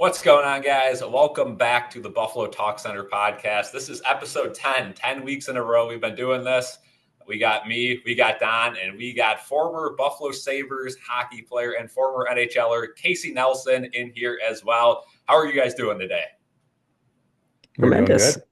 What's going on, guys? Welcome back to the Buffalo TalkCenter podcast. This is episode 10 weeks in a row we've been doing this. We got me, we got Don, and we got former Buffalo Sabres hockey player and former NHLer Casey Nelson in here as well. How are you guys doing today? We're Tremendous. doing good.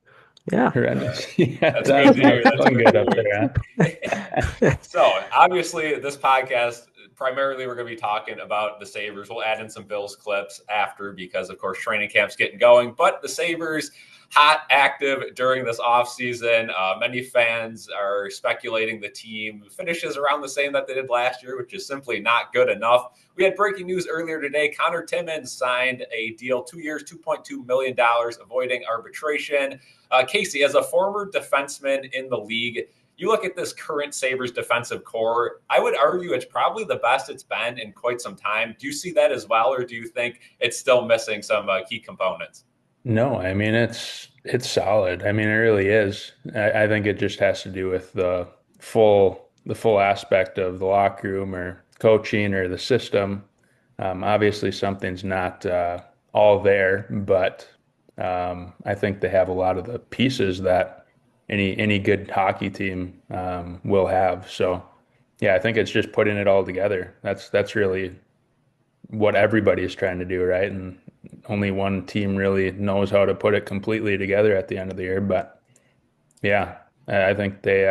Yeah. Tremendous. Yeah, That's good to hear. That's feeling good good to up there. Huh? So, obviously, this podcast, primarily we're going to be talking about the Sabres. We'll add in some Bills clips after because, of course, training camp's getting going. But the Sabres, hot, active during this offseason. Many fans are speculating the team finishes around the same that they did last year, which is simply not good enough. We had breaking news earlier today. Connor Timmins signed a deal, 2 years, $2.2 million, avoiding arbitration. Casey, as a former defenseman in the league, you look at this current Sabres defensive core, I would argue it's probably the best it's been in quite some time. Do you see that as well, or do you think it's still missing some key components? No, I mean it's solid. I mean it really is. I think it just has to do with the full aspect of the locker room or coaching or the system. Obviously, something's not all there, but I think they have a lot of the pieces that any good hockey team will have. So, yeah, I think it's just putting it all together. That's really what everybody is trying to do, right? And only one team really knows how to put it completely together at the end of the year. But yeah, I think they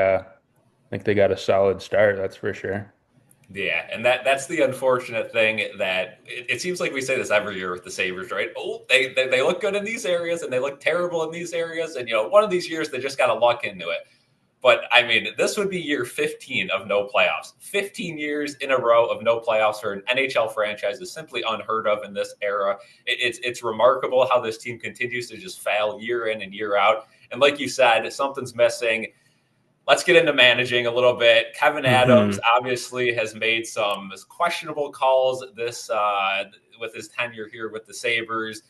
got a solid start. That's for sure. Yeah, and that's the unfortunate thing that it seems like we say this every year with the Sabres, right? Oh, they look good in these areas and they look terrible in these areas. And, one of these years they just got to luck into it. But, I mean, this would be year 15 of no playoffs. 15 years in a row of no playoffs for an NHL franchise is simply unheard of in this era. It's remarkable how this team continues to just fail year in and year out. And like you said, something's missing. Let's get into managing a little bit. Kevin Adams obviously has made some questionable calls this with his tenure here with the Sabres.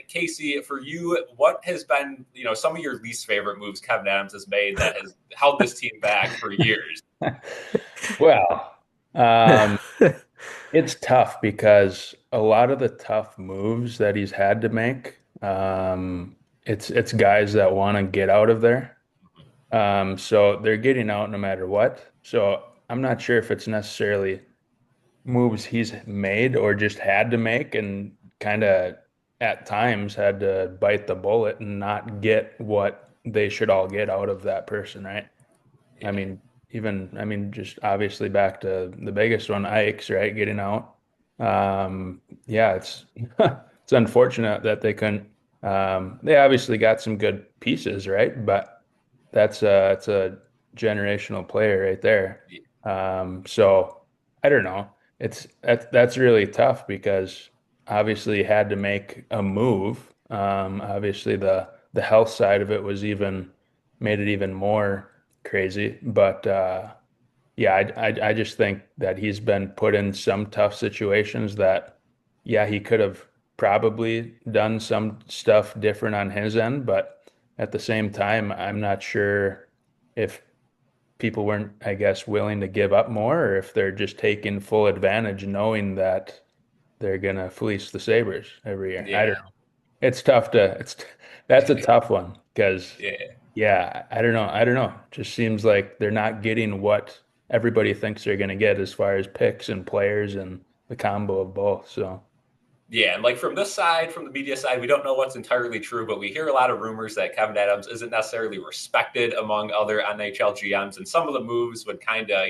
Casey, for you, what has been some of your least favorite moves Kevin Adams has made that has held this team back for years? Well, it's tough because a lot of the tough moves that he's had to make, it's guys that want to get out of there. So they're getting out no matter what. So I'm not sure if it's necessarily moves he's made or just had to make and kind of at times had to bite the bullet and not get what they should all get out of that person, right? Yeah. I mean, just obviously back to the biggest one, Ike's, right? Getting out. Yeah, it's it's unfortunate that they couldn't. They obviously got some good pieces, right? But it's a generational player right there. So I don't know. That's really tough because obviously he had to make a move. Obviously the health side of it was made it even more crazy. But yeah, I just think that he's been put in some tough situations that, yeah, he could have probably done some stuff different on his end, but at the same time, I'm not sure if people weren't, I guess, willing to give up more or if they're just taking full advantage knowing that they're gonna fleece the Sabres every year. I Yeah. don't know. It's tough to that's a tough one because Yeah. yeah, I don't know. I don't know. Just seems like they're not getting what everybody thinks they're gonna get as far as picks and players and the combo of both. So Yeah, and like from this side, from the media side, we don't know what's entirely true, but we hear a lot of rumors that Kevin Adams isn't necessarily respected among other NHL GMs, and some of the moves would kind of,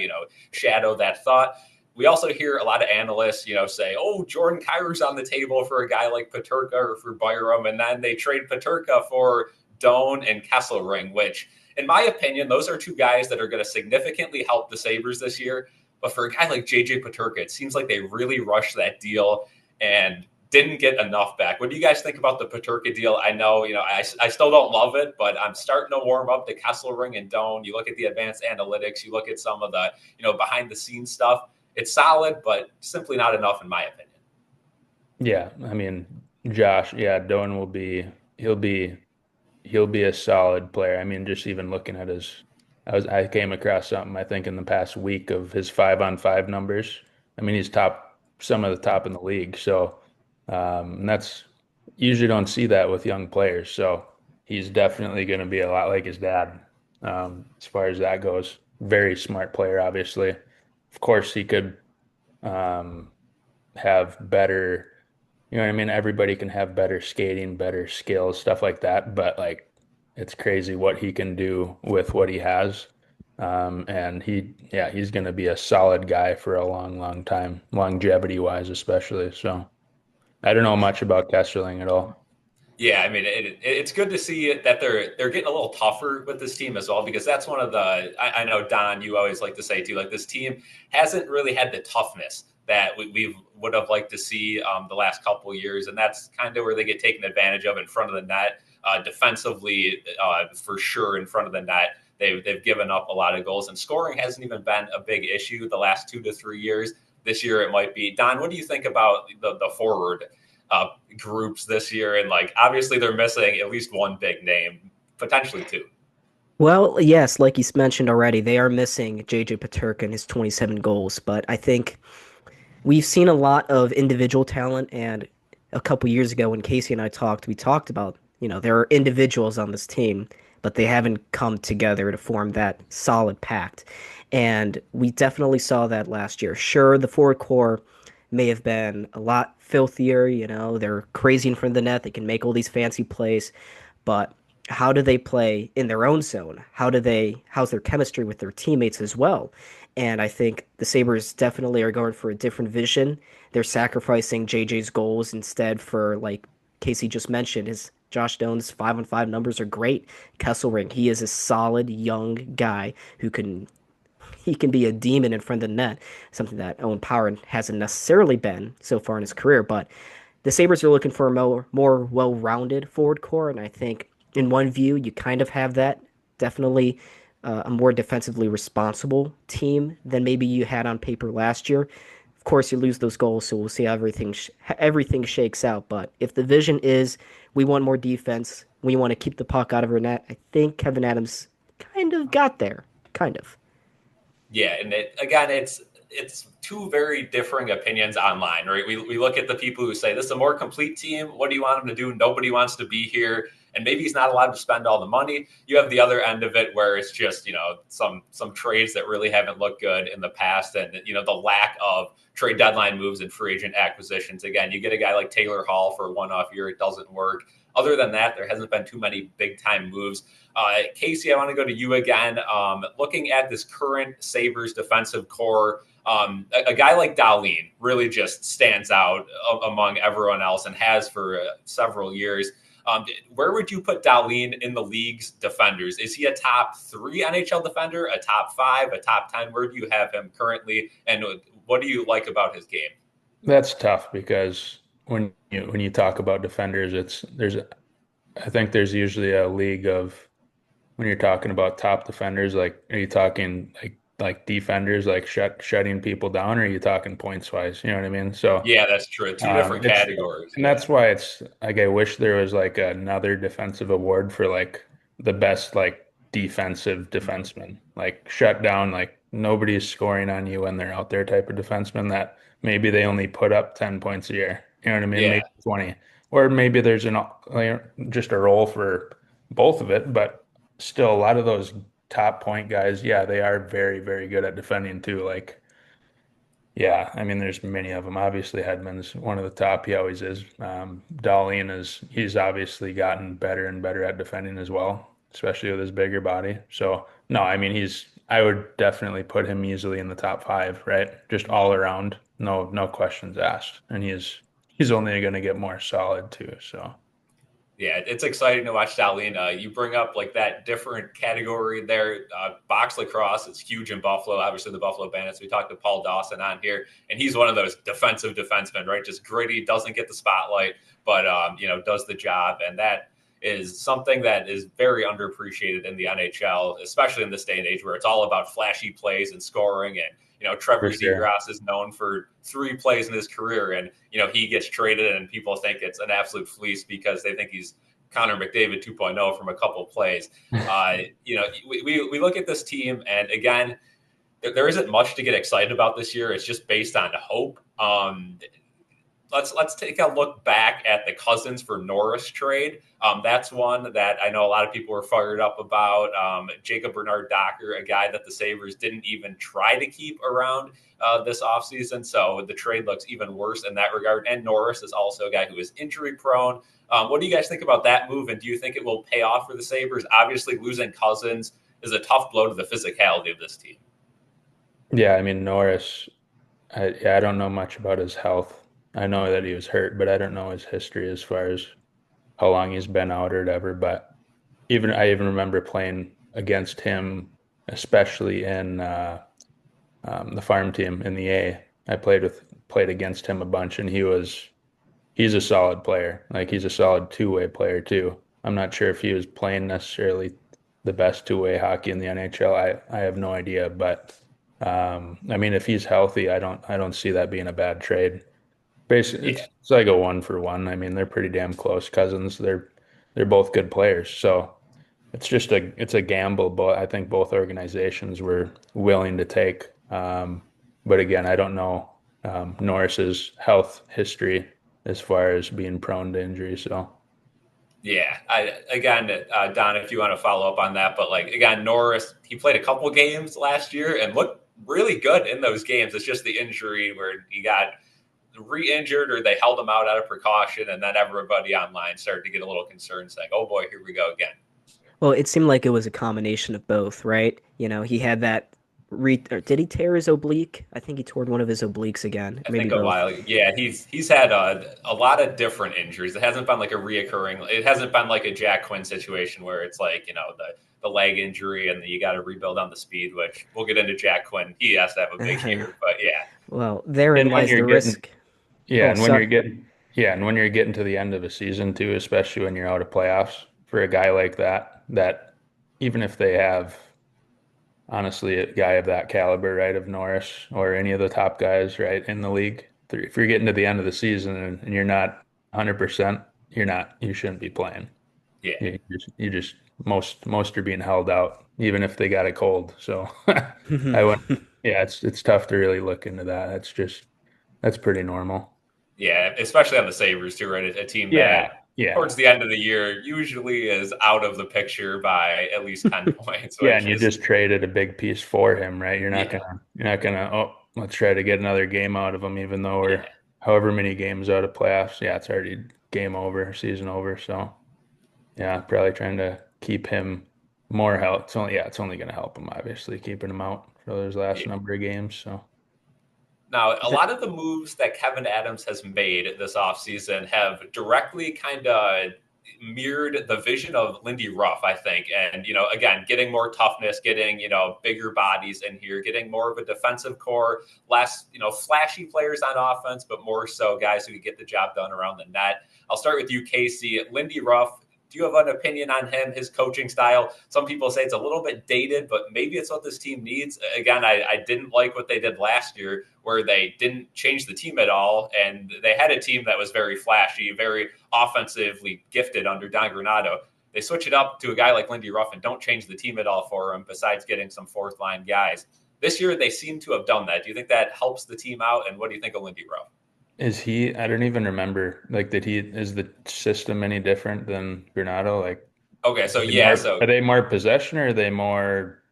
shadow that thought. We also hear a lot of analysts, say, "Oh, Jordan Kyrie's on the table for a guy like Peterka or for Byram," and then they trade Peterka for Doan and Kesselring, which, in my opinion, those are two guys that are going to significantly help the Sabres this year. But for a guy like JJ Peterka, it seems like they really rushed that deal and didn't get enough back. What do you guys think about the Peterka deal? I know, I still don't love it, but I'm starting to warm up to Kesselring and Doan. You look at the advanced analytics, you look at some of the, behind the scenes stuff. It's solid, but simply not enough in my opinion. yeah, I mean, Josh, yeah, Doan he'll be a solid player. I mean, just even looking at I came across something I think in the past week of his 5-on-5 numbers. I mean, he's some of the top in the league. So and usually don't see that with young players. So he's definitely going to be a lot like his dad, as far as that goes. Very smart player, obviously. Of course, he could um, have better, you know what I mean? Everybody can have better skating, better skills, stuff like that. But like, it's crazy what he can do with what he has. And yeah, he's going to be a solid guy for a long, long time, longevity wise, especially. So I don't know much about Kesterling at all. Yeah, I mean, it's good to see that they're getting a little tougher with this team as well, because that's one of the I know Don, you always like to say too, like this team hasn't really had the toughness that we would have liked to see the last couple of years, and that's kind of where they get taken advantage of in front of the net, defensively, for sure in front of the net. They've given up a lot of goals, and scoring hasn't even been a big issue the last 2 to 3 years. This year it might be. Don, what do you think about the forward uh, groups this year? And like, obviously, they're missing at least one big name, potentially two. Well, yes, like you mentioned already, they are missing JJ Peterka and his 27 goals, but I think we've seen a lot of individual talent, and a couple years ago when Casey and I talked, we talked about, there are individuals on this team, but they haven't come together to form that solid pact. And we definitely saw that last year. Sure, the forward core may have been a lot filthier, they're crazy in front of the net, they can make all these fancy plays, but how do they play in their own zone? How's their chemistry with their teammates as well? And I think the Sabres definitely are going for a different vision. They're sacrificing JJ's goals instead for, like Casey just mentioned, his Josh Doan's 5-on-5 numbers are great. Kesselring, he is a solid young guy who he can be a demon in front of the net, something that Owen Power hasn't necessarily been so far in his career. But the Sabres are looking for a more well-rounded forward core, and I think in one view you kind of have that. Definitely a more defensively responsible team than maybe you had on paper last year. Of course, you lose those goals, so we'll see how everything shakes out. But if the vision is we want more defense, we want to keep the puck out of our net, I think Kevin Adams kind of got there, kind of. Yeah, and again, it's two very differing opinions online, right? We look at the people who say this is a more complete team. What do you want him to do? Nobody wants to be here, and maybe he's not allowed to spend all the money. You have the other end of it where it's just some trades that really haven't looked good in the past, and the lack of trade deadline moves and free agent acquisitions. Again, you get a guy like Taylor Hall for a one-off year, it doesn't work. Other than that, there hasn't been too many big-time moves. Casey, I want to go to you again. Looking at this current Sabres defensive core, a guy like Dahlin really just stands out among everyone else and has for several years. Where would you put Dahlin in the league's defenders? Is he a top 3 NHL defender, a top 5, a top 10? Where do you have him currently, and what do you like about his game? That's tough because when you talk about defenders, I think there's usually a league of when you're talking about top defenders, like are you talking like defenders like shutting people down, or are you talking points wise? You know what I mean? So Yeah, that's true. Two different it's categories. and that's why it's like I wish there was like another defensive award for like the best like defensive defenseman, like shut down, like nobody's scoring on you when they're out there type of defenseman that maybe they only put up 10 points a year. You know what I mean? Yeah. Maybe 20. Or maybe there's just a role for both of it, but still a lot of those top point guys, yeah, they are very, very good at defending too. Like yeah, I mean, there's many of them. Obviously, Hedman's one of the top. He always is. Dahlin he's obviously gotten better and better at defending as well, especially with his bigger body. So, no, I mean, I would definitely put him easily in the top 5, right? Just all around, no questions asked. And he's only going to get more solid too. So, Yeah, it's exciting to watch Dahlin. You bring up like that different category there. Box lacrosse is huge in Buffalo. Obviously, the Buffalo Bandits. We talked to Paul Dawson on here, and he's one of those defensive defensemen, right? Just gritty, doesn't get the spotlight, but does the job, and that is something that is very underappreciated in the NHL, especially in this day and age where it's all about flashy plays and scoring. And Trevor for sure. Zegras is known for 3 plays in his career, and he gets traded, and people think it's an absolute fleece because they think he's Connor McDavid 2.0 from a couple of plays. We look at this team, and again, there isn't much to get excited about this year. It's just based on hope. let's take a look back at the Cousins for Norris trade. That's one that I know a lot of people were fired up about. Jacob Bernard-Docker, a guy that the Sabres didn't even try to keep around this offseason. So the trade looks even worse in that regard. And Norris is also a guy who is injury prone. What do you guys think about that move? And do you think it will pay off for the Sabres? Obviously, losing Cousins is a tough blow to the physicality of this team. Yeah, I mean, Norris, I don't know much about his health. I know that he was hurt, but I don't know his history as far as how long he's been out or whatever. But I even remember playing against him, especially in the farm team in the A. I played against him a bunch, and he's a solid player. Like, he's a solid two-way player too. I'm not sure if he was playing necessarily the best two-way hockey in the NHL. I have no idea, but I mean, if he's healthy, I don't see that being a bad trade. Basically, it's like a 1-for-1. I mean, they're pretty damn close cousins. They're both good players, so it's a gamble, but I think both organizations were willing to take. But again, I don't know Norris's health history as far as being prone to injury. So yeah, Don, if you want to follow up on that, but like again, Norris, he played a couple games last year and looked really good in those games. It's just the injury where he got re-injured or they held him out of precaution, and then everybody online started to get a little concerned, saying, "Oh boy, here we go again." Well, it seemed like it was a combination of both, right? He had that or did he tear his oblique? I think he tore one of his obliques again. I Maybe think a both. while. Yeah, he's had a lot of different injuries. It hasn't been like a reoccurring. It hasn't been like a Jack Quinn situation where it's like the leg injury and you got to rebuild on the speed. Which we'll get into Jack Quinn. He has to have a big year, but yeah. Well, therein and when lies you're the getting risk. yeah, Oh, and when you're getting yeah, and when you're getting to the end of a season too, especially when you're out of playoffs for a guy like that even if they have honestly a guy of that caliber, right, of Norris or any of the top guys, right, in the league, if you're getting to the end of the season and you're not 100%, you shouldn't be playing. Yeah. You just most are being held out, even if they got it cold. So I went, yeah, it's tough to really look into that. That's pretty normal. Yeah, especially on the Sabres too, right? A team Yeah, that yeah, towards the end of the year usually is out of the picture by at least 10 points, yeah. which And you is just traded a big piece for him, right? yeah, You're not gonna. Oh, let's try to get another game out of him, even though we're yeah. however many games out of playoffs. Yeah, it's already game over, season over. So yeah, probably trying to keep him more help. It's only going to help him, obviously, keeping him out for those last Yeah. number of games. So Now, a lot of the moves that Kevin Adams has made this offseason have directly kind of mirrored the vision of Lindy Ruff, I think. And, again, getting more toughness, getting, bigger bodies in here, getting more of a defensive core, less, flashy players on offense, but more so guys who can get the job done around the net. I'll start with you, Casey. Lindy Ruff, do you have an opinion on him, his coaching style? Some people say it's a little bit dated, but maybe it's what this team needs. Again, I didn't like what they did last year, where they didn't change the team at all. And they had a team that was very flashy, very offensively gifted under Don Granato. They switch it up to a guy like Lindy Ruff and don't change the team at all for him, besides getting some fourth line guys. This year, they seem to have done that. Do you think that helps the team out? And what do you think of Lindy Ruff? I don't even remember, like, is the system any different than Granado? Like, Okay, so are they more possession or are they more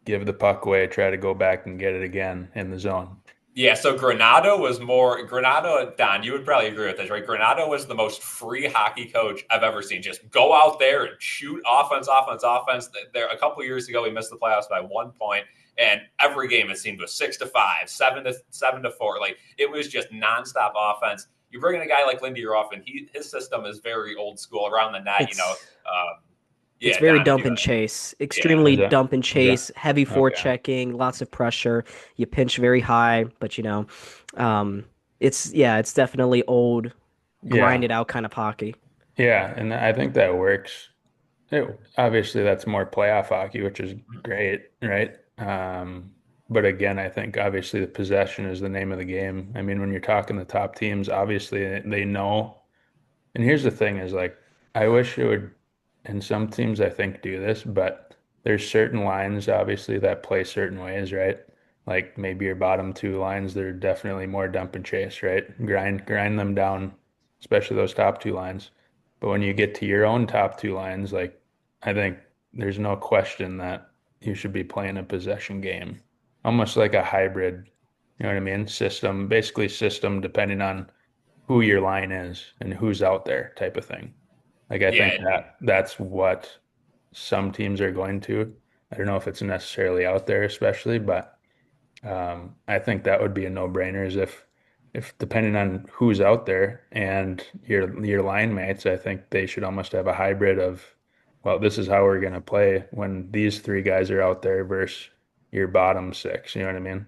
give the puck away, try to go back and get it again in the zone? Yeah, so Granado, Don, you would probably agree with this, right? Granado was the most free hockey coach I've ever seen. Just go out there and shoot offense. There, a couple years ago, we missed the playoffs by 1 point, and every game it seemed was 6-5, 7-4. Like, it was just nonstop offense. You bring in a guy like Lindy Ruff, and his system is very old school around the net. It's Yeah, very Don, dump and chase, yeah, extremely dump and is that chase, heavy okay? forechecking, lots of pressure. You pinch very high, but it's definitely old, Yeah, grinded out kind of hockey. yeah, and I think that works. Obviously, that's more playoff hockey, which is great, right? But again, I think obviously the possession is the name of the game. I mean, when you're talking the top teams, obviously they know. And here's the thing is like, I wish it would, and some teams I think do this, but there's certain lines obviously that play certain ways, right? like maybe your bottom two lines, they're definitely more dump and chase, right? Grind them down, especially those top two lines. But when you get to your own top two lines, like I think there's no question that you should be playing a possession game, almost like a hybrid, you know what I mean? System, basically system depending on who your line is and who's out there type of thing. Like I think Yeah, that that's what some teams are going to. I don't know if it's necessarily out there, especially, but I think that would be a no-brainer. Is if depending on who's out there and your line mates, I think they should almost have a hybrid of, well, this is how we're going to play when these three guys are out there versus your bottom six. You know what I mean?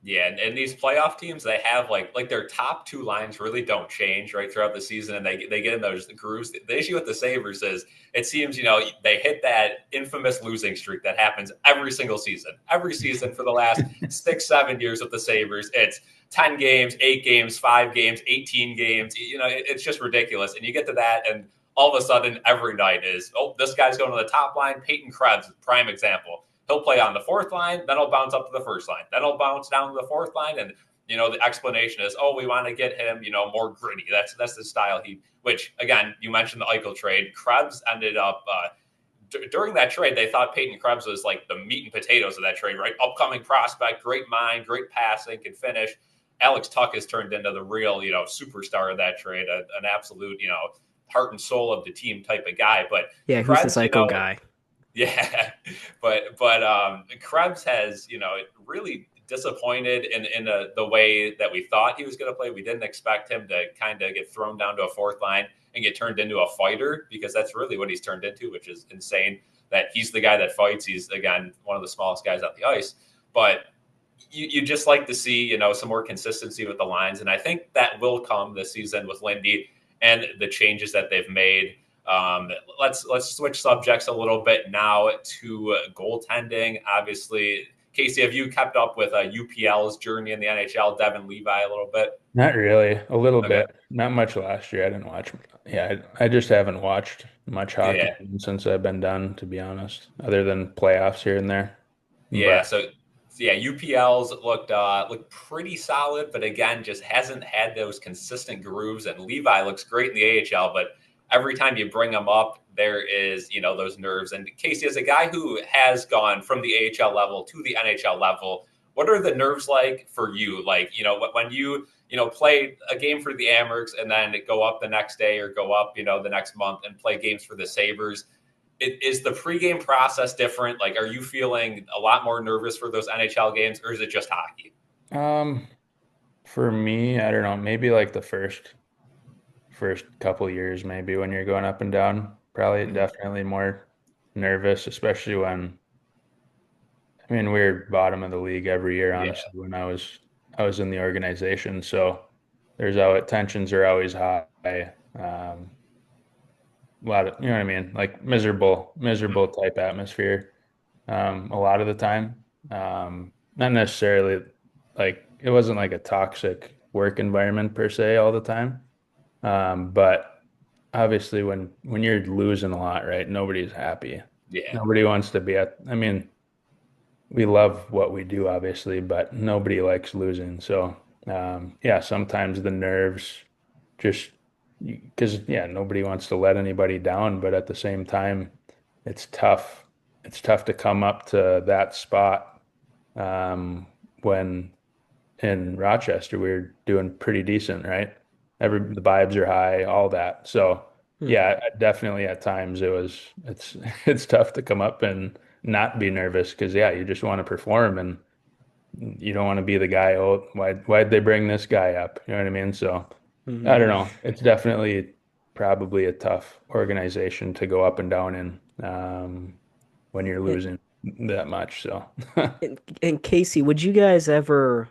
yeah, and these playoff teams, they have like their top two lines really don't change right throughout the season, and they get in those grooves. The issue with the Sabres is it seems they hit that infamous losing streak that happens every season for the last 6-7 years with the Sabres. It's 10 games, 8 games, 5 games, 18 games. It's just ridiculous. And you get to that, and all of a sudden, every night is, oh, this guy's going to the top line. Peyton Krebs, prime example. He'll play on the fourth line, then he'll bounce up to the first line, then he'll bounce down to the fourth line, and the explanation is, oh, we want to get him, more gritty. That's the style which again, you mentioned the Eichel trade. Krebs ended up during that trade. They thought Peyton Krebs was like the meat and potatoes of that trade, right? Upcoming prospect, great mind, great passing, can finish. Alex Tuch has turned into the real, superstar of that trade, an absolute, heart and soul of the team type of guy. But Yeah, who's the Krebs, psycho guy? yeah, but Krebs has really disappointed in the way that we thought he was going to play. We didn't expect him to kind of get thrown down to a fourth line and get turned into a fighter, because that's really what he's turned into, which is insane. That he's the guy that fights. He's again one of the smallest guys on the ice, but you just like to see some more consistency with the lines, and I think that will come this season with Lindy and the changes that they've made. Let's switch subjects a little bit now to goaltending. Obviously, Casey, have you kept up with UPL's journey in the NHL, Devin Levi, a little bit? Not really. A little Okay. bit. Not much last year. I didn't watch. Yeah, I just haven't watched much hockey Yeah. since I've been done, to be honest, other than playoffs here and there. Yeah. But So yeah, UPL's looked pretty solid, but again, just hasn't had those consistent grooves. And Levi looks great in the AHL, but every time you bring him up, there is those nerves. And Casey, as a guy who has gone from the AHL level to the NHL level, what are the nerves like for you? Like when you play a game for the Amherst and then go up the next day or go up the next month and play games for the Sabres. Is the pregame process different? Like, are you feeling a lot more nervous for those NHL games, or is it just hockey? um, for me, I don't know. Maybe like the first couple years, maybe when you're going up and down, probably Mhm. definitely more nervous, especially when I mean we're bottom of the league every year, Yeah, honestly, when I was in the organization. So there's always tensions are always high. Um, a lot of, you know what I mean, like miserable type atmosphere, a lot of the time. Not necessarily like it wasn't like a toxic work environment per se all the time. But obviously when you're losing a lot, right, nobody's happy. yeah, Nobody wants to be I mean, we love what we do, obviously, but nobody likes losing. So, yeah, sometimes the nerves just because, yeah, nobody wants to let anybody down, but at the same time, it's tough. It's tough to come up to that spot when in Rochester we were doing pretty decent, right? The vibes are high, all that. So Hmm. yeah, definitely at times it's it's tough to come up and not be nervous because yeah, you just want to perform and you don't want to be the guy, oh, why'd they bring this guy up? You know what I mean? So I Mhm. don't know. It's definitely probably a tough organization to go up and down in when you're And, losing that much. So and Casey, would you guys ever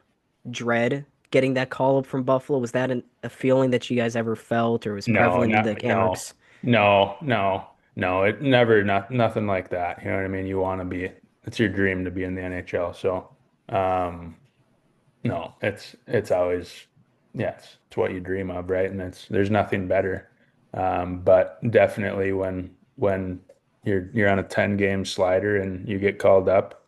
dread getting that call up from Buffalo? Was that a feeling that you guys ever felt or was no, prevalent in not the no, Amherst? no, no, no. It never, nothing like that. You know what I mean? You want to be. It's your dream to be in the NHL. So, um, no, it's always, yeah, it's what you dream of, right? And there's nothing better. But definitely when you're on a 10 game slider and you get called up,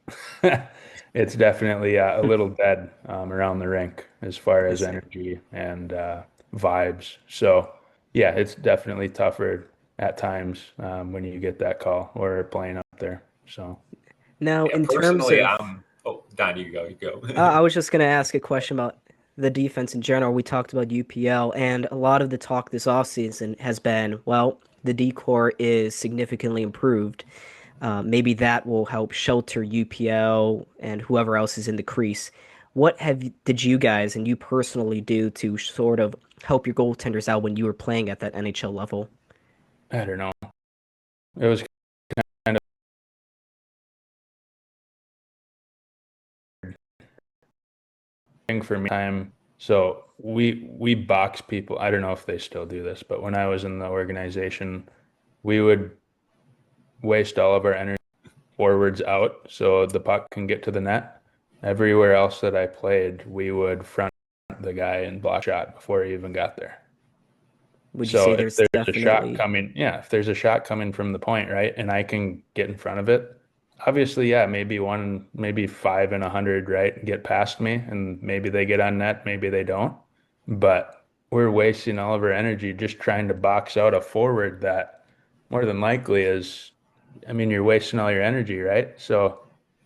it's definitely a little dead around the rink as far as Is it? energy and vibes. So yeah, it's definitely tougher at times when you get that call or playing up there. So Now, Yeah, in terms personally, of, I'm. Oh, Don, you go. You go. I was just going to ask a question about the defense in general. We talked about UPL, and a lot of the talk this offseason has been, well, the decor is significantly improved. Maybe that will help shelter UPL and whoever else is in the crease. Did you guys and you personally do to sort of help your goaltenders out when you were playing at that NHL level? I don't know. It was kind of for me time. So we box people. I don't know if they still do this, but when I was in the organization, we would waste all of our energy forwards out so the puck can get to the net. Everywhere else that I played, we would front the guy and block shot before he even got there. Would you So say if there's there's a shot definitely. coming, yeah, if there's a shot coming from the point, right, and I can get in front of it, obviously, yeah, maybe 5 in 100, right, get past me, and maybe they get on net, maybe they don't. But we're wasting all of our energy just trying to box out a forward that more than likely is, I mean, you're wasting all your energy, right? So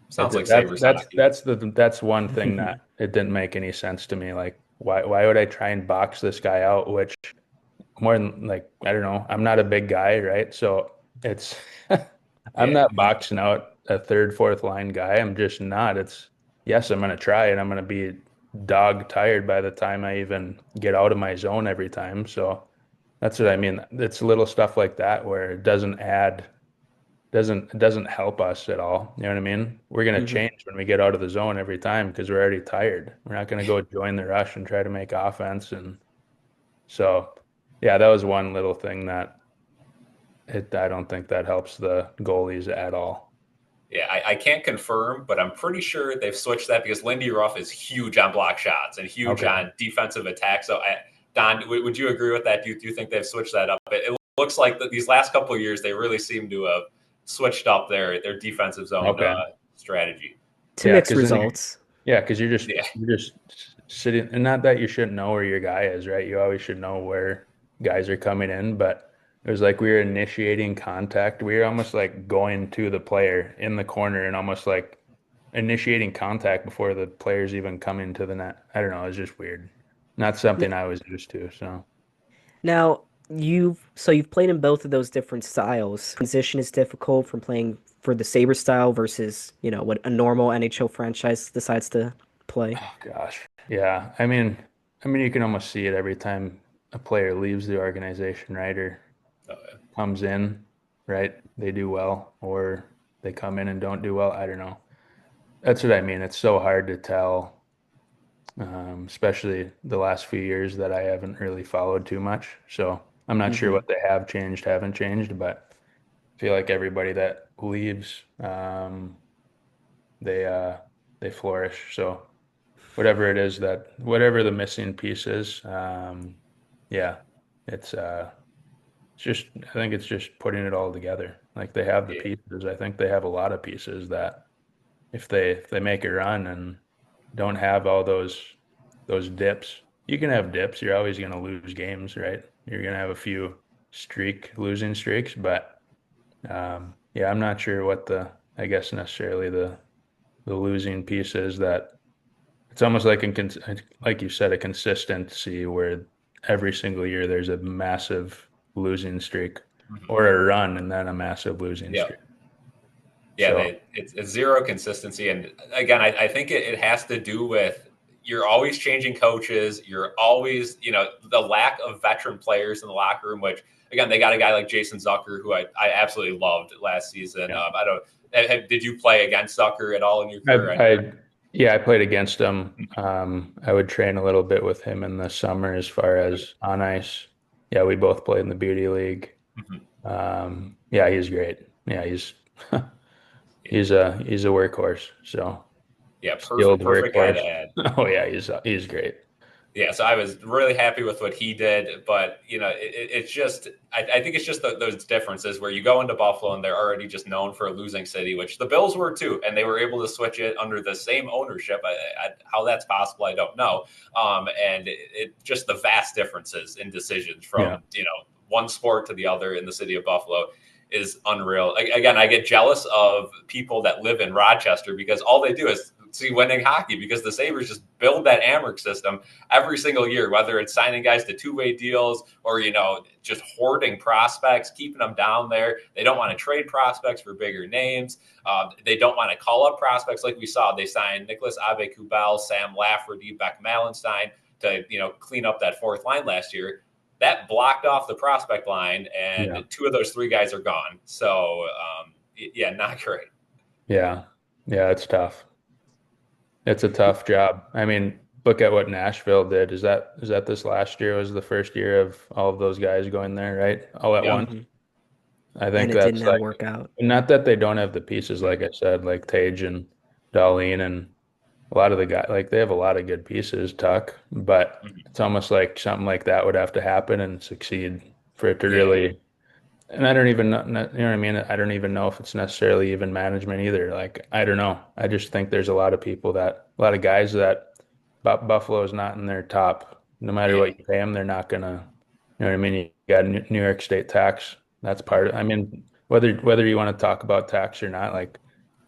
Sounds like Sabres hockey. that's one thing that it didn't make any sense to me. Like, why would I try and box this guy out, which more than like I don't know. I'm not a big guy, right? So it's I'm Yeah. not boxing out a third, fourth line guy. I'm just not. It's yes, I'm gonna try and I'm gonna be dog tired by the time I even get out of my zone every time. So that's what I mean. It's little stuff like that where it doesn't help us at all. You know what I mean? We're gonna Mhm. change when we get out of the zone every time because we're already tired. We're not gonna go join the rush and try to make offense and so, yeah, that was one little thing that I don't think that helps the goalies at all. Yeah, I can't confirm, but I'm pretty sure they've switched that because Lindy Ruff is huge on block shots and huge Okay. on defensive attacks. So, Don, would you agree with that? Do you think they've switched that up? It looks like these last couple of years they really seem to have switched up their defensive zone Okay. strategy. To Yeah, mixed because then results. yeah, because Yeah, you're just sitting, and not that you shouldn't know where your guy is, right? You always should know where guys are coming in, but it was like we were initiating contact. We were almost like going to the player in the corner and almost like initiating contact before the players even come into the net. I don't know. It's just weird. Not N- something I was used to. So. Now, you've played in both of those different styles. Transition is difficult from playing for the Sabre style versus, what a normal NHL franchise decides to play. Oh gosh. Yeah. I mean you can almost see it every time a player leaves the organization, right? Or oh, yeah. comes in, right? They do well or they come in and don't do well. I don't know. That's what I mean. It's so hard to tell, especially the last few years that I haven't really followed too much. So I'm not sure Hmm. what they have changed, haven't changed, but I feel like everybody that leaves, they uh, they flourish. So whatever it is whatever the missing piece is, yeah, it's I think it's just putting it all together. Like they have the Yeah. pieces. I think they have a lot of pieces that if they make a run and don't have all those dips, you can have dips. You're always going to lose games, right? You're going to have a few losing streaks, but yeah, I'm not sure what I guess necessarily the losing piece is that it's almost like like you said, a consistency where every single year there's a massive losing streak Mhm. or a run and then a massive losing Yeah. streak. Yeah, So, it's zero consistency. And again, I think it has to do with you're always changing coaches. You're always, the lack of veteran players in the locker room, which, again, they got a guy like Jason Zucker, who I absolutely loved last season. yeah. I don't, did you play against Zucker at all in your career? Yeah, I played against him. I would train a little bit with him in the summer as far as on ice. Yeah, we both played in the beauty league. Mhm. Yeah, he's great. Yeah, he's Yeah, he's a workhorse. So yeah, skilled perfect guy to workhorse. add. Oh yeah, he's great. Yeah, so I was really happy with what he did, but it's just I think it's just those differences where you go into Buffalo and they're already just known for a losing city, which the Bills were too, and they were able to switch it under the same ownership. How that's possible, I don't know. And it just the vast differences in decisions from one sport to the other in the city of Buffalo is unreal. Again, I get jealous of people that live in Rochester because all they do is see winning hockey because the Sabres just build that Amherst system every single year, whether it's signing guys to two-way deals or, just hoarding prospects, keeping them down there. They don't want to trade prospects for bigger names. They don't want to call up prospects like we saw. They signed Nicholas Ave-Kubel, Sam Lafferty, Beck Malenstein to, clean up that fourth line last year. That blocked off the prospect line, and two of those three guys are gone. So, not great. Yeah, it's tough. It's a tough job. I mean, look at what Nashville did. Is that this last year was the first year of all of those guys going there, right? All at once. I think and it that's did not work out. Not that they don't have the pieces, like I said, like Tage and Dahlin and a lot of the guys, like they have a lot of good pieces, Tuck, but it's almost like something like that would have to happen and succeed for it to really. And I don't even know, you know what I mean? I don't even know if it's necessarily even management either. Like, I don't know. I just think there's a lot of guys that Buffalo is not in their top. No matter what you pay them, they're not going to, you know what I mean? You got New York State tax. That's part of, I mean, whether you want to talk about tax or not, like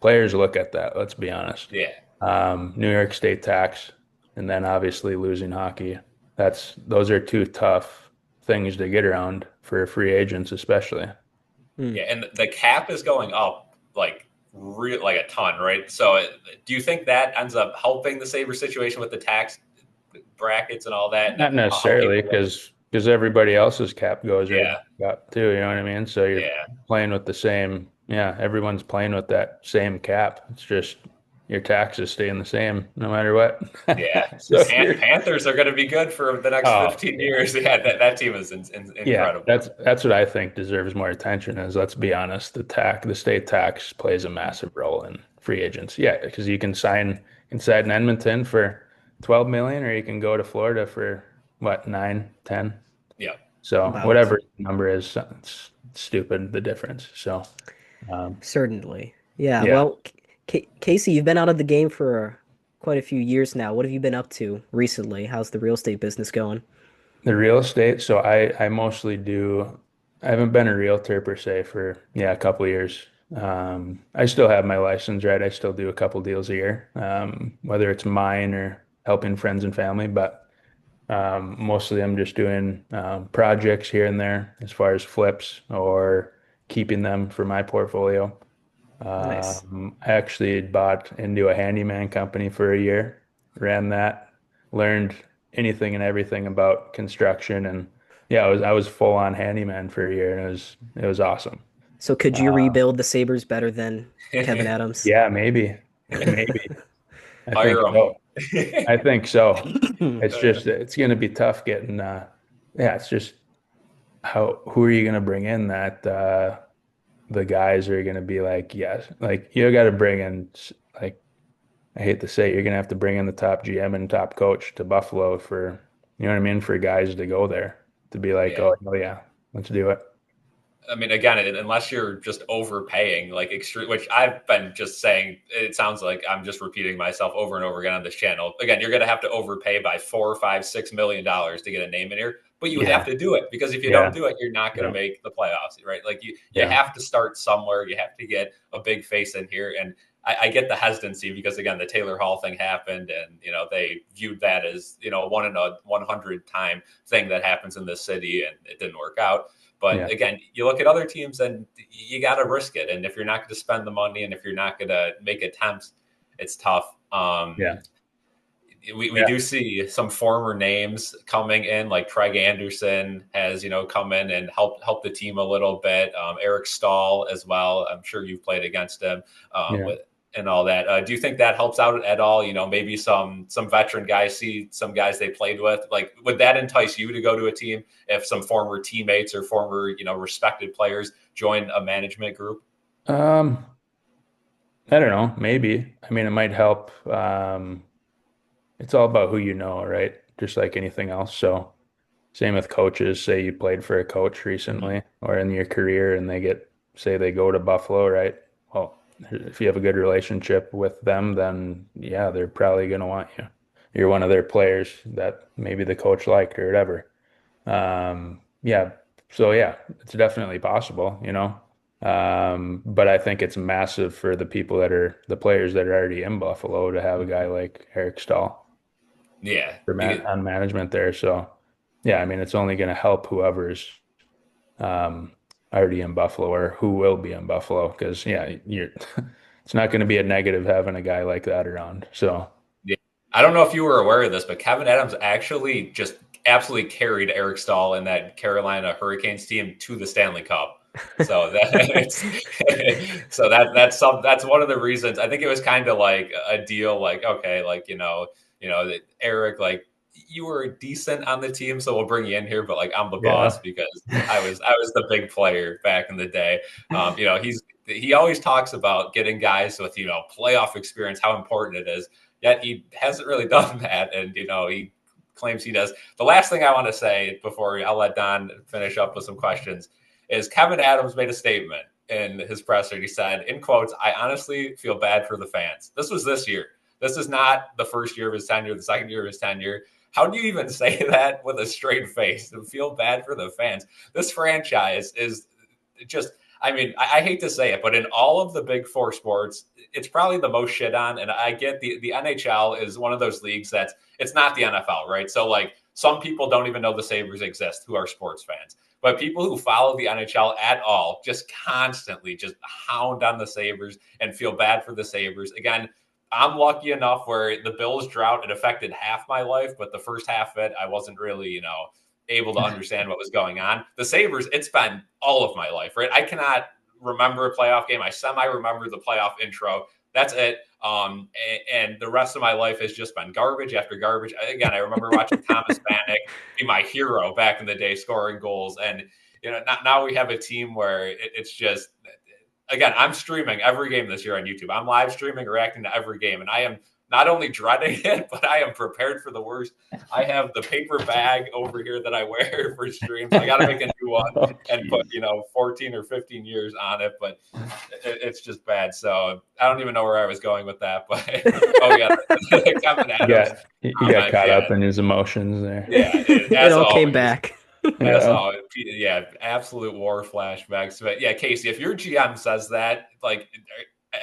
players look at that, let's be honest. New York State tax, and then obviously losing hockey. Those are two tough things to get around for free agents, especially. Yeah, and the cap is going up like a ton, right? So, do you think that ends up helping the Sabres situation with the tax brackets and all that? Not necessarily, because everybody else's cap goes right up too. You know what I mean? So you're playing with the same. Yeah, everyone's playing with that same cap. It's just your taxes staying the same no matter what. Yeah. So Panthers are going to be good for the next 15 years. Yeah, that team is incredible. Yeah, that's what I think deserves more attention is, let's be honest, the state tax plays a massive role in free agents. Yeah, because you can sign inside in Edmonton for 12 million, or you can go to Florida for what, 9, 10? Yeah. So whatever the number is, it's stupid, the difference. So certainly. Yeah. Well, Casey, you've been out of the game for quite a few years now. What have you been up to recently? How's the real estate business going? The real estate, so I mostly I haven't been a realtor per se for a couple of years. I still have my license, right? I still do a couple deals a year, whether it's mine or helping friends and family, but mostly I'm just doing projects here and there as far as flips or keeping them for my portfolio. Nice. I actually bought into a handyman company for a year, ran that, learned anything and everything about construction, and I was full on handyman for a year, and it was awesome. So could you rebuild the Sabres better than Kevin Adams? Yeah, maybe. I think so. It's going to be tough getting. It's just who are you going to bring in that the guys are going to be like, yes, like you got to bring in, like, I hate to say it, you're going to have to bring in the top GM and top coach to Buffalo for, you know what I mean, for guys to go there to be like, oh yeah, let's do it. I mean, again, unless you're just overpaying, like extreme, which I've been just saying, it sounds like I'm just repeating myself over and over again on this channel. Again, you're going to have to overpay by $4, $5, $6 million to get a name in here, but you have to do it, because if you don't do it, you're not going to make the playoffs, right? Like you have to start somewhere. You have to get a big face in here, and I get the hesitancy because, again, the Taylor Hall thing happened, and they viewed that as 1 in a 100 time thing that happens in this city, and it didn't work out. But again, you look at other teams and you got to risk it. And if you're not going to spend the money, and if you're not going to make attempts, it's tough. We do see some former names coming in, like Craig Anderson has, come in and help the team a little bit. Eric Stahl as well. I'm sure you've played against him and all that. Do you think that helps out at all? Maybe some veteran guys see some guys they played with. Like, would that entice you to go to a team if some former teammates or former, respected players join a management group? I don't know. Maybe. I mean, it might help. It's all about who you know, right? just like anything else. So same with coaches. Say you played for a coach recently or in your career and say they go to Buffalo, right? Well, if you have a good relationship with them, then yeah, they're probably going to want you. You're one of their players that maybe the coach liked or whatever. Yeah. So yeah, it's definitely possible, but I think it's massive for the players that are already in Buffalo to have a guy like Eric Stahl Yeah. on management there. So yeah, I mean, it's only going to help whoever's already in Buffalo or who will be in Buffalo because yeah, it's not going to be a negative having a guy like that around. So yeah. I don't know if you were aware of this, but Kevin Adams actually just absolutely carried Eric Stahl and that Carolina Hurricanes team to the Stanley Cup. So that's one of the reasons. I think it was kind of like a deal, like okay, like that Eric, like you were decent on the team, so we'll bring you in here, but like I'm the boss because I was the big player back in the day. He always talks about getting guys with playoff experience, how important it is. Yet he hasn't really done that, and he claims he does. The last thing I want to say before I'll let Don finish up with some questions is Kevin Adams made a statement in his presser. He said, in quotes, "I honestly feel bad for the fans." This was this year. This is not the first year of his tenure, the second year of his tenure. How do you even say that with a straight face and feel bad for the fans? This franchise is just, I mean, I hate to say it, but in all of the big four sports, it's probably the most shit on. And I get the NHL is one of those leagues it's not the NFL, right? So like some people don't even know the Sabres exist who are sports fans. But people who follow the NHL at all just constantly just hound on the Sabres and feel bad for the Sabres. Again, I'm lucky enough where the Bills drought, it affected half my life, but the first half of it, I wasn't really, able to understand what was going on. The Sabres, it's been all of my life, right? I cannot remember a playoff game. I semi-remember the playoff intro. That's it. And the rest of my life has just been garbage after garbage. Again, I remember watching Thomas Vanek be my hero back in the day, scoring goals. And, now we have a team where it's just, again, I'm streaming every game this year on YouTube. I'm live streaming, reacting to every game. And I am not only dreading it, but I am prepared for the worst. I have the paper bag over here that I wear for streams. I got to make a new one and put, 14 or 15 years on it, but it's just bad. So I don't even know where I was going with that, but oh yeah. Kevin Adams. He got caught up in his emotions there. Yeah. It all came back. That's all. Yeah. Absolute war flashbacks. But yeah, Casey, if your GM says that, like,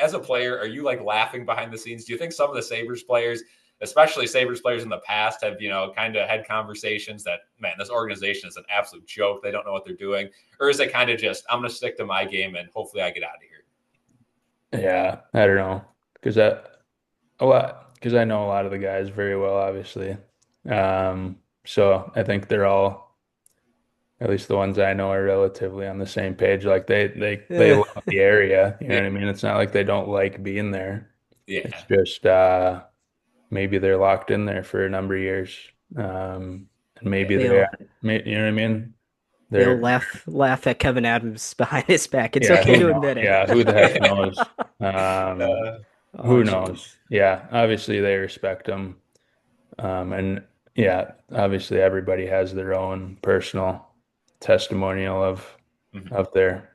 as a player, are you like laughing behind the scenes? Do you think some of the Sabres players, especially Sabres players in the past, have, kind of had conversations that, man, this organization is an absolute joke. They don't know what they're doing. Or is it kind of just, I'm going to stick to my game and hopefully I get out of here? Yeah, I don't know. Because I know a lot of the guys very well, obviously. So I think they're all, at least the ones I know, are relatively on the same page. Like they love the area. You know what I mean? It's not like they don't like being there. Yeah. It's just maybe they're locked in there for a number of years. And maybe you know what I mean? They'll laugh at Kevin Adams behind his back. It's okay to admit it. Yeah, who the heck knows? Who knows? Yeah, obviously they respect him. And yeah, obviously everybody has their own personal testimonial of their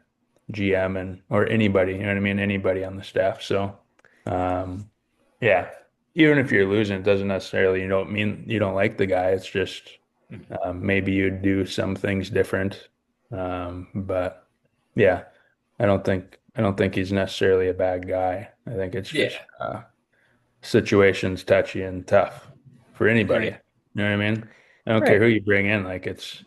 GM or anybody, you know what I mean? Anybody on the staff. So, yeah, even if you're losing, it doesn't necessarily, mean you don't like the guy. It's just maybe you do some things different. But yeah, I don't think he's necessarily a bad guy. I think it's just situations touchy and tough for anybody. Right. You know what I mean? I don't care who you bring in. Like, it's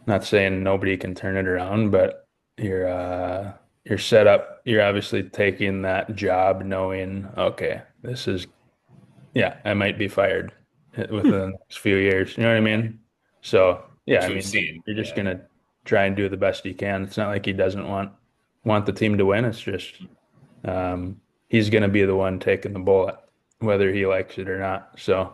not saying nobody can turn it around, but you're set up. You're obviously taking that job knowing, okay, I might be fired within the next few years. You know what I mean? So yeah, you're just gonna try and do the best you can. It's not like he doesn't want the team to win. It's just he's gonna be the one taking the bullet, whether he likes it or not. So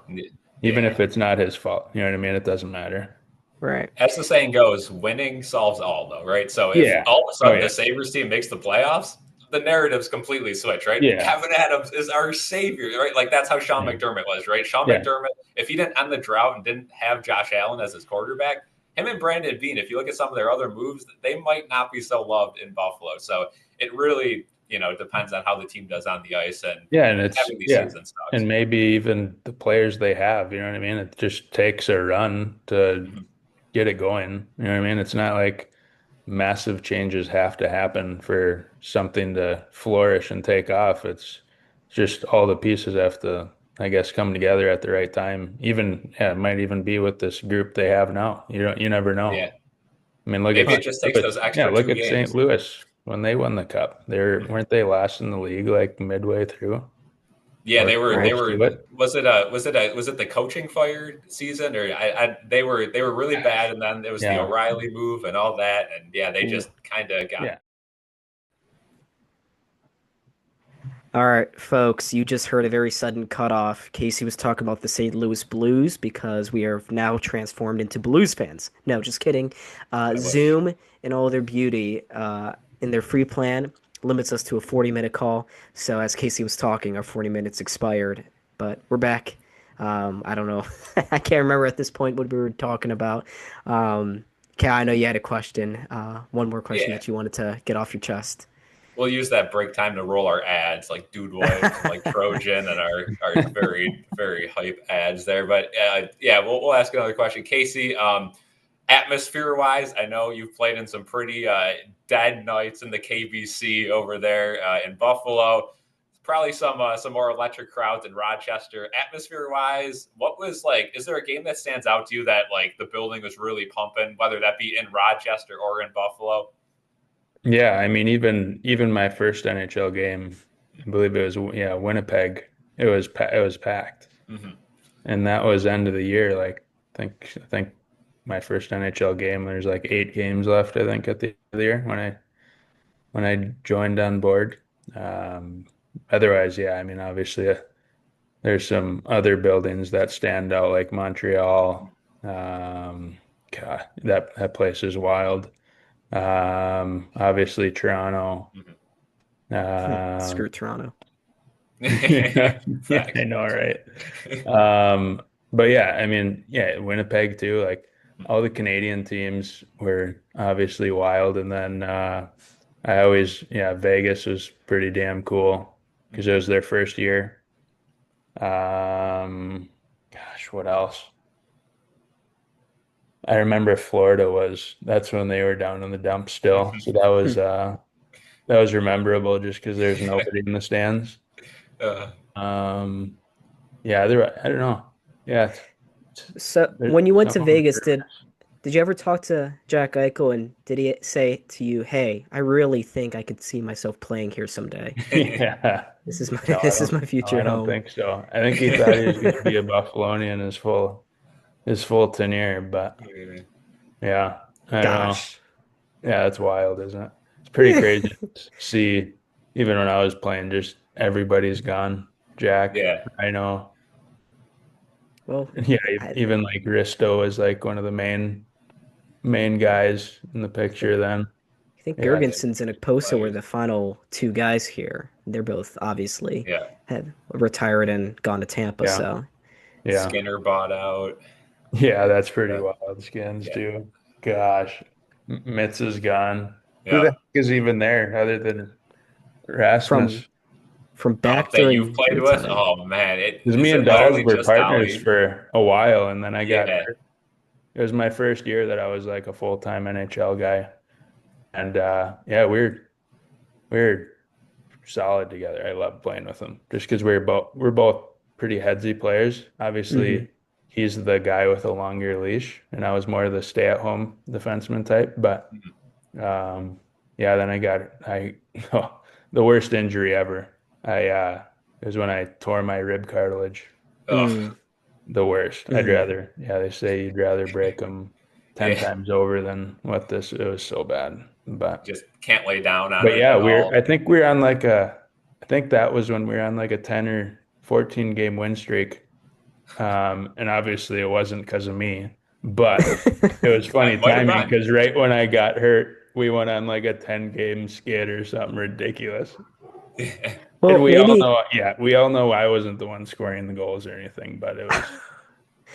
even if it's not his fault, you know what I mean? It doesn't matter. Right. As the saying goes, winning solves all, though, right? So if all of a sudden the Sabres team makes the playoffs, the narratives completely switch, right? Yeah. Kevin Adams is our savior, right? Like that's how Sean McDermott was, right? Sean McDermott, if he didn't end the drought and didn't have Josh Allen as his quarterback, him and Brandon Beane, if you look at some of their other moves, they might not be so loved in Buffalo. So it really, depends on how the team does on the ice and it's having these season stocks. And maybe even the players they have, you know what I mean? It just takes a run to get it going. You know what I mean? It's not like massive changes have to happen for something to flourish and take off. It's just all the pieces have to, I guess, come together at the right time. Even it might even be with this group they have now. You never know. Yeah. I mean, look Maybe at it just takes those extra look 2 at games. St. Louis when they won the cup. Weren't they last in the league like midway through? Yeah, they were. Was it the coaching fire season, or they were really bad, and then it was the O'Reilly move and all that, and they just kind of got. Yeah. All right, folks, you just heard a very sudden cutoff. Casey was talking about the St. Louis Blues because we are now transformed into Blues fans. No, just kidding. Zoom in all their beauty in their free plan limits us to a 40-minute call. So as Casey was talking, our 40 minutes expired, but we're back. I don't know. I can't remember at this point what we were talking about. I know you had a question, one more question that you wanted to get off your chest. We'll use that break time to roll our ads like Dude Wife, like Trojan, and our very, very hype ads there. But we'll ask another question. Casey, atmosphere-wise, I know you've played in some pretty dead nights in the KBC over there in Buffalo. Probably some more electric crowds in Rochester. Atmosphere-wise, what was like? Is there a game that stands out to you that like the building was really pumping, whether that be in Rochester or in Buffalo? Yeah, I mean, even my first NHL game, I believe it was Winnipeg. It was packed, and that was end of the year. Like I think my first NHL game. There's like 8 games left, I think, at the end of the year when I joined on board. Otherwise, I mean, obviously, there's some other buildings that stand out, like Montreal. God, that place is wild. Obviously Toronto. Screw Toronto. I know, right? But I mean, Winnipeg too. Like all the Canadian teams were obviously wild, and then I always Vegas was pretty damn cool because it was their first year. Gosh, what else? I remember Florida that's when they were down in the dumps still. So that was memorable just because there's nobody in the stands. I don't know. Yeah. So when you went to Vegas, did you ever talk to Jack Eichel, and did he say to you, "Hey, I really think I could see myself playing here someday"? Yeah. This is my future home. I don't think so. I think he thought he was going to be a Buffalonian his full tenure, but I don't know. Yeah, it's wild, isn't it? It's pretty crazy to see. Even when I was playing, just everybody's gone. Jack, I know. Well, even like Risto is like one of the main guys in the picture. Then I think Gergensons and Okposo were the final 2 guys here. They're both obviously have retired and gone to Tampa. So Skinner bought out. Yeah, that's pretty wild. Skins too. Gosh, Mitz is gone. Yeah. Who the heck is even there other than Rasmus? From back that you've played with? Oh man, because me and Dolls were partners for a while, and then I got hurt. It was my first year that I was like a full-time NHL guy, and we're solid together. I love playing with him just because we're both pretty headsy players. Obviously, he's the guy with a longer leash, and I was more of the stay-at-home defenseman type. But then I got the worst injury ever. It was when I tore my rib cartilage. The worst. I'd rather, they say you'd rather break them 10 times over than it was so bad. But just can't lay down on it. But I think we're on I think that was when we were on like a 10 or 14 game win streak. And obviously it wasn't because of me, but it was funny timing because right when I got hurt, we went on like a 10-game skid or something ridiculous. Well, And we maybe. all know I wasn't the one scoring the goals or anything, but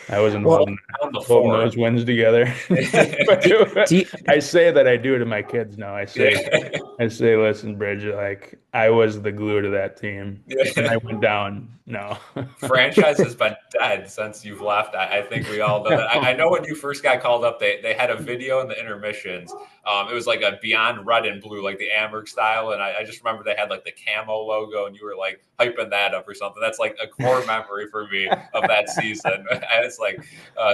I wasn't Well, On the holding floor. those wins together. do you, I say that I do to my kids now. Yeah. I say, listen, Bridget, like I was the glue to that team, and I Yeah. went down. No, Franchise has been dead since you've left. I think we all know that. I know when you first got called up, they had a video in the intermissions. It was like a beyond red and blue, like the Amherst style. And I just remember they had like the camo logo, and you were like hyping that up or something. That's like a core memory for me of that season. It's like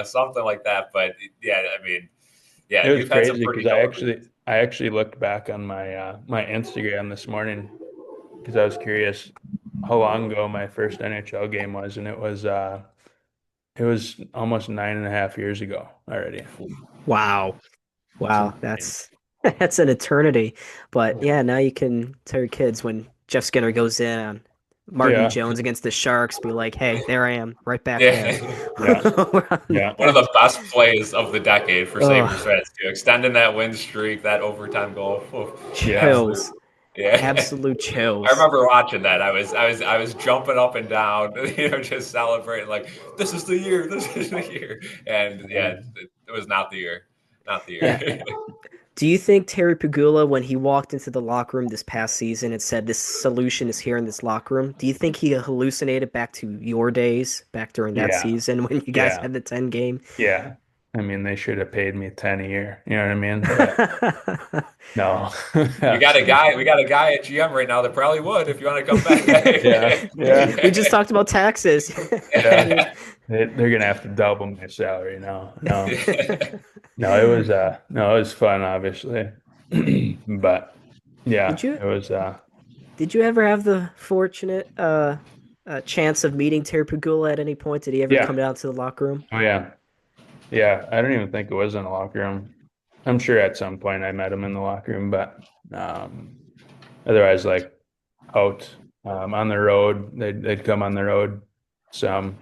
something like that. But yeah, I mean, yeah, it was you've had some crazy pretty because dope. I actually looked back on my my Instagram this morning because I was curious how long ago my first NHL game was, and it was almost 9.5 years ago already. wow. Wow, Insane. that's an eternity. But yeah, now you can tell your kids when Jeff Skinner goes in on Martin Yeah, Jones against the Sharks, be like, hey, there I am, right back there. Yeah. yeah, We're on the yeah. One of the bench. best plays of the decade for Sabres Oh, fans, too. Extending that win streak, that overtime goal. Oof. Yeah. Absolute. chills. Yeah. Absolute I chills. remember watching that. I was jumping up and down, just celebrating like this is the year, this is the year. And yeah, it was not the year. Not the Yeah. year. Do you think Terry Pagula, when he walked into the locker room this past season and said this solution is here in this locker room, do you think he hallucinated back to your days, back during that Yeah, season when you guys yeah, had the 10 game? yeah. I mean, they should have paid me 10 a year. You know what I mean? But no, We got a absolutely. guy. We got a guy at GM right now that probably would if you want to come Yeah, back. yeah, We just talked about taxes. yeah. They're gonna have to double my salary now. No, no, it was no, it was fun, obviously, but yeah, Did you it was did you ever have the fortunate chance of meeting Terry Pagula at any point? Did he ever come yeah, down to the locker room? oh yeah, yeah. I don't even think it was in the locker room. I'm sure at some point I met him in the locker room, but um, otherwise, like out on the road, they'd come on the road some.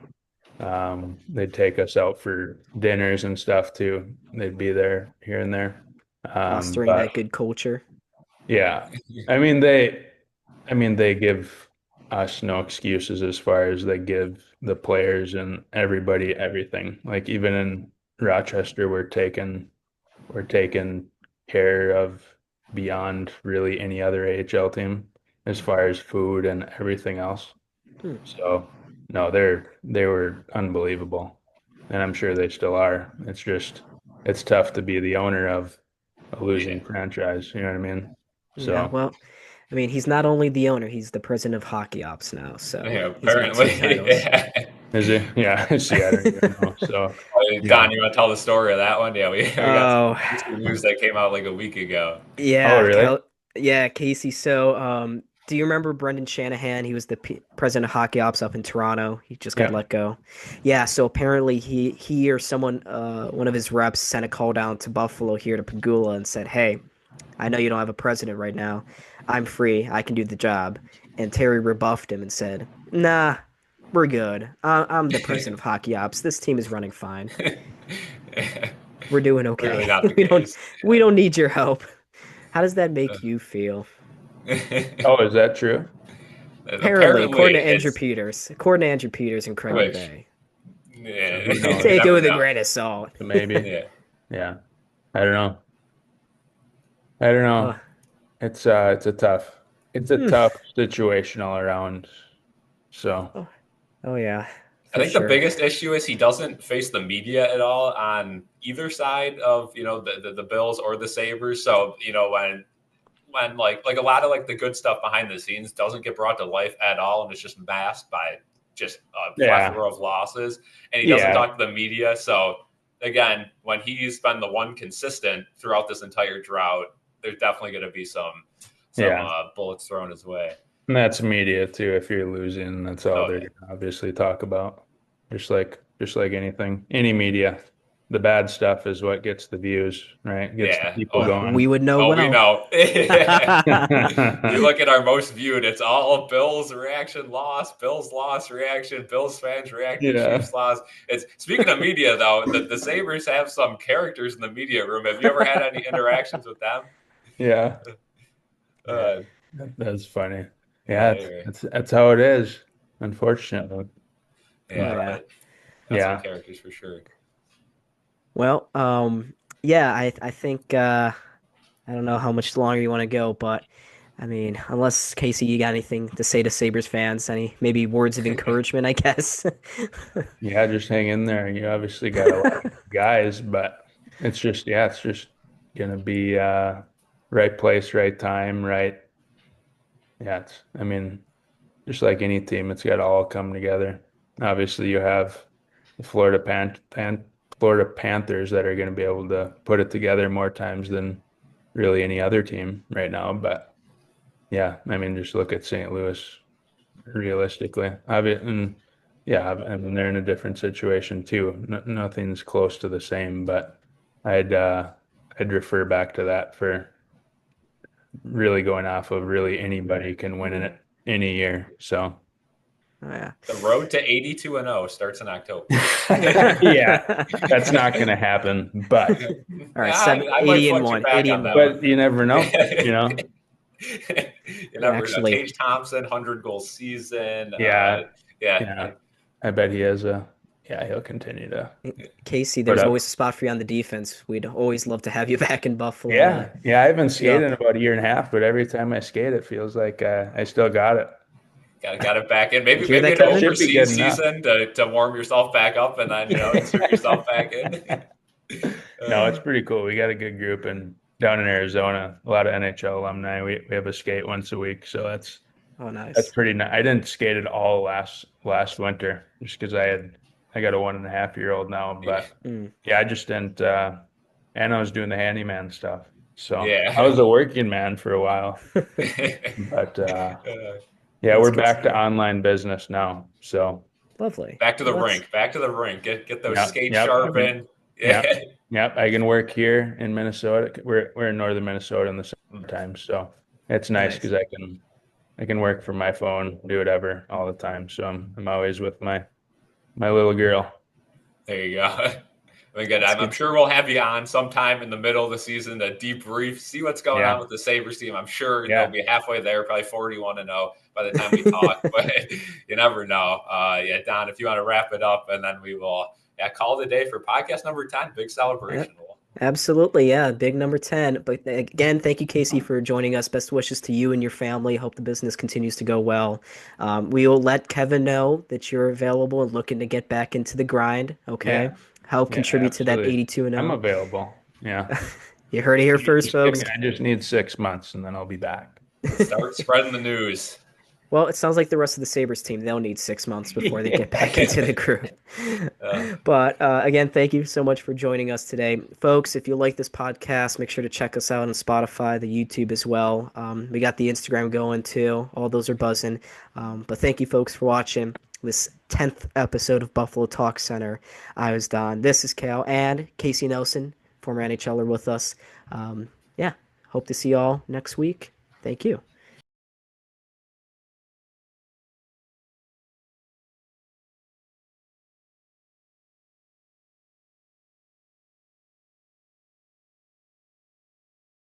They'd take us out for dinners and stuff too. They'd be there here and there. Fostering But that good culture. yeah, I mean they give us no excuses as far as they give the players and everybody everything. Like even in Rochester, we're taken care of beyond really any other AHL team as far as food and everything else. Hmm. So no, they were unbelievable, and I'm sure they still are. It's just it's tough to be the owner of a Yeah. losing franchise. You know what I mean? Yeah, So well, I mean, he's not only the owner, he's the president of hockey ops now, so Yeah, he's got two apparently. titles. Yeah. is it? Yeah. See, I don't even know. So Don, yeah. you want to tell the story of that one? Yeah, we got some Oh, news that came out like a week ago. Oh, yeah, really? yeah, Casey. So, do you remember Brendan Shanahan? He was the president of hockey ops up in Toronto. He just got Yeah. let go. Yeah, so apparently he or someone, one of his reps, sent a call down to Buffalo here to Pagula and said, "Hey, I know you don't have a president right now. I'm free. I can do the job." And Terry rebuffed him and said, "Nah, we're good. I'm the president of hockey ops. This team is running fine. We're doing Clearly okay. not the We don't case. we don't need your help." How does that make you feel? Oh, is that true? Apparently, Apparently, according to Andrew it's Peters, and Craig which LeVay. So yeah, who knows? you Take it never with a know. grain of salt. So maybe. Yeah, Yeah. I don't know. I don't Uh, know. It's a hmm. tough situation all around. So Oh, oh yeah, I for think the sure. biggest issue is he doesn't face the media at all on either side of the Bills or the Sabres. So when like a lot of like the good stuff behind the scenes doesn't get brought to life at all, and it's just masked by just a yeah. plethora of losses, and he doesn't Yeah. talk to the media. So again, when he's been the one consistent throughout this entire drought, there's definitely going to be some Yeah. bullets thrown his way. And that's media too. If you're losing, that's all Oh they're gonna obviously talk about. Just like anything, any media. The bad stuff is what gets the views, right? Gets the yeah, people oh, We going. would know oh, we well. know. You look at our most viewed, it's all Bills reaction loss, Bills loss reaction, Bills fans reacting, Yeah. Chiefs loss. It's speaking of media though, the Sabres have some characters in the media room. Have you ever had any interactions with them? Yeah. Uh, That's funny. Yeah, anyway, that's how it is, unfortunately. yeah, Yeah. got some Yeah. characters for sure. Well, yeah, I think I don't know how much longer you want to go, but I mean, unless Casey, you got anything to say to Sabres fans, any maybe words of encouragement, I guess. Yeah, just hang in there. You obviously got a lot of guys, but it's just gonna be right place, right time, right. Yeah, I mean, just like any team, it's got to all come together. Obviously, you have the Florida Panthers that are going to be able to put it together more times than really any other team right now. But yeah, I mean, just look at St. Louis realistically. And yeah, I mean, they're in a different situation too. Nothing's close to the same, but I'd uh, I'd refer back to that for really going off of really anybody can win in it any year. So Oh, yeah. The road to 82-0 starts in October. yeah, that's not going to happen, but All right, I might 80 and flex you 1, back 80 on and that 1. one. you never know, you know. You never know. Actually, Tage Thompson, 100-goal season. Yeah, Yeah. yeah. I bet he has he'll continue to Casey, put there's up. always a spot for you on the defense. We'd always love to have you back in Buffalo Yeah, yeah. I haven't pick you skated in up. about a year and a half, but every time I skate, it feels like I still got it. Got it back in. You Maybe hear that, an That Kevin? should be overseas good enough. season to warm yourself back up and then insert yourself back in. No, it's pretty cool. We got a good group and down in Arizona, a lot of NHL alumni. We have a skate once a week, so Oh, that's nice. pretty nice. I didn't skate at all last winter just because I got a 1.5-year-old now, but Mm. yeah, I just didn't. And I was doing the handyman stuff, so I Yeah. was a working man for a while. But yeah, That's we're good to back to hear. online business now. So Lovely. Back to the Well, that's rink. Back to the rink. Get those yep, skates yep, sharpened. Yeah. yep, yep. I can work here in Minnesota. We're in northern Minnesota in the summertime, so it's nice nice. because I can work from my phone, do whatever all the time. So I'm always with my little girl. There you go. I mean, good. That's I'm good. sure we'll have you on sometime in the middle of the season to debrief, see what's going on Yeah, with the Sabres team. I'm sure they'll yeah. be halfway there, probably 41-0 by the time we talk, but you never know. Yeah, Don, if you want to wrap it up, and then we will call it a day for podcast number 10. Big Yeah, celebration. absolutely. Yeah, big number 10. But again, thank you, Casey, for joining us. Best wishes to you and your family. Hope the business continues to go well. We will let Kevin know that you're available and looking to get back into the grind. Okay. Yeah, Help yeah, contribute to that absolutely. 82 and I'm 0. available. Yeah. You heard it here first, folks. I just need 6 months and then I'll be back. Start spreading the news. Well, it sounds like the rest of the Sabres team, they'll need 6 months before they get back into the group. But again, thank you so much for joining us today. Folks, if you like this podcast, make sure to check us out on Spotify, the YouTube as well. We got the Instagram going too. All those are buzzing. But thank you, folks, for watching this 10th episode of Buffalo Talk Center. I was Don. This is Cal and Casey Nelson, former NHLer with us. Yeah, hope to see you all next week. Thank you.